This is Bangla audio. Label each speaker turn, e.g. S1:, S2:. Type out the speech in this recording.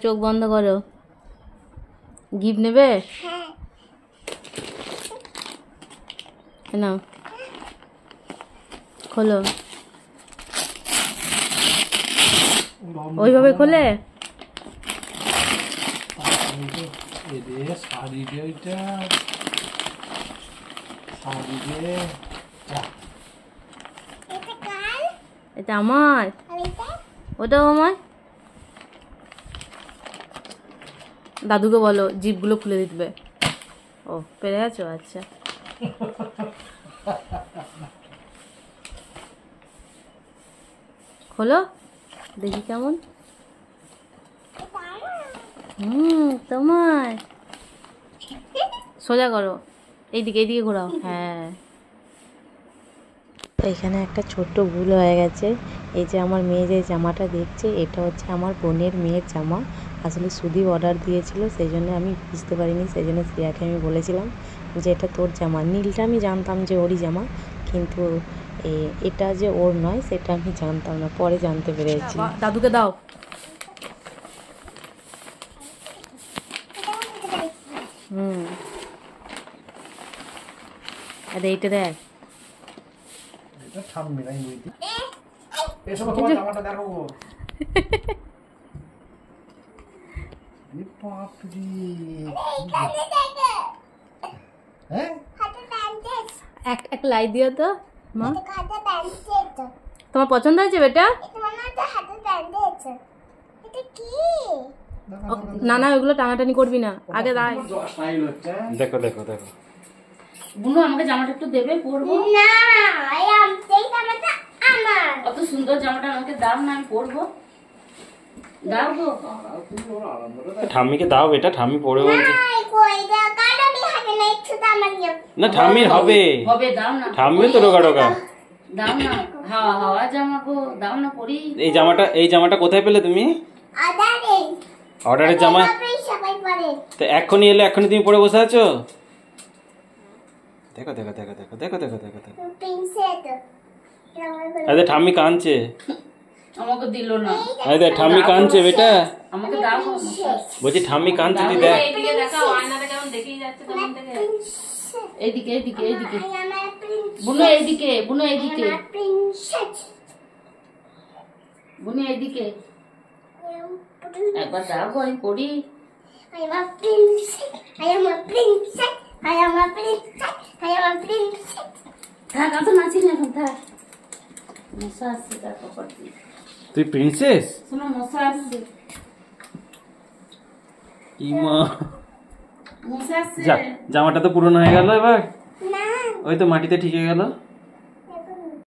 S1: চোখ বন্ধ করো। গিফট নেবে? নাও, খোলো। ওইভাবে খোলে। এটা আমার, ওটাও আমার। দাদুকে বলো জিপগুলো খুলে দিতে। ও পেরে গেছো? আচ্ছা, খোলো দেখি কেমন। তোমার। সোজা করো, এইদিকে এইদিকে ঘোরাও। হ্যাঁ, এখানে একটা ছোট্ট ভুল হয়ে গেছে। এই যে আমার মেয়ে যে জামাটা দেখছে, এটা হচ্ছে আমার বোনের মেয়ের জামা। আসলে সুদীপ অর্ডার দিয়েছিল, সেই জন্য আমি বুঝতে পারিনি। সেই জন্য শ্রেয়াকে আমি বলেছিলাম যে এটা তোর জামা। নীলটা আমি জানতাম যে ওরই জামা, কিন্তু এটা যে ওর নয় সেটা আমি জানতাম না, পরে জানতে পেরেছি। দাদুকে দাও। আরে এইটা দেখ। এক লাই দিও তো মা। তোমার পছন্দ হয়েছে বেটা? না না, ওইগুলো টানাটানি করবি না, আগে দাঁড়াই।
S2: দেখো দেখো দেখো।
S1: বুনু আমাকে জামাটা একটু দেবে, পরবো। না, এই জামাটা আমার। অত সুন্দর জামাটা আমাকে দাও না, আমি পরবো। দাও গো।
S2: ঠাম্মিকে দাও বেটা, ঠাম্মি পরে বলছে। না ঠাম্মির হবে
S1: হবে, দাও না।
S2: ঠাম্মি তো রোগা রোগা।
S1: দাও না, হাওয়া হাওয়া জামা গো, দাও না পরি।
S2: এই জামাটা কোথায় পেলে তুমি? অর্ডারের জামা। তো এখনই এলে, এখনই তুমি পরে বসে আছো? দেখো দেখো দেখো দেখো দেখো দেখো দেখো দেখো। আরে ঠাম্মি কাঁদছে।
S1: আমাকে দিল না।
S2: আরে ঠাম্মি কাঁদছে বেটা।
S1: আমাকে দাও।
S2: বলছি ঠাম্মি কাঁদছে, তুই দেখ।
S1: এইদিকে দেখাও, আয়নাটা কেমন দেখেই যাচ্ছে তখন থেকে। এইদিকে এইদিকে এইদিকে বুনু, এইদিকে বুনু, এইদিকে বুনু, এইদিকে একবার দাও গো, আমি পড়ি। থাক, আমি তো নাচি না এখন, থাক। মশা আসছে, তার কপাল।
S2: তুই প্রিন্সেস?
S1: শোনো, মশা আসছে।
S2: ইমা,
S1: মশা আসছে।
S2: জামাটা তো পুরনো হয়ে গেল এবার। ওই তো মাটিতে ঠিক হয়ে গেল।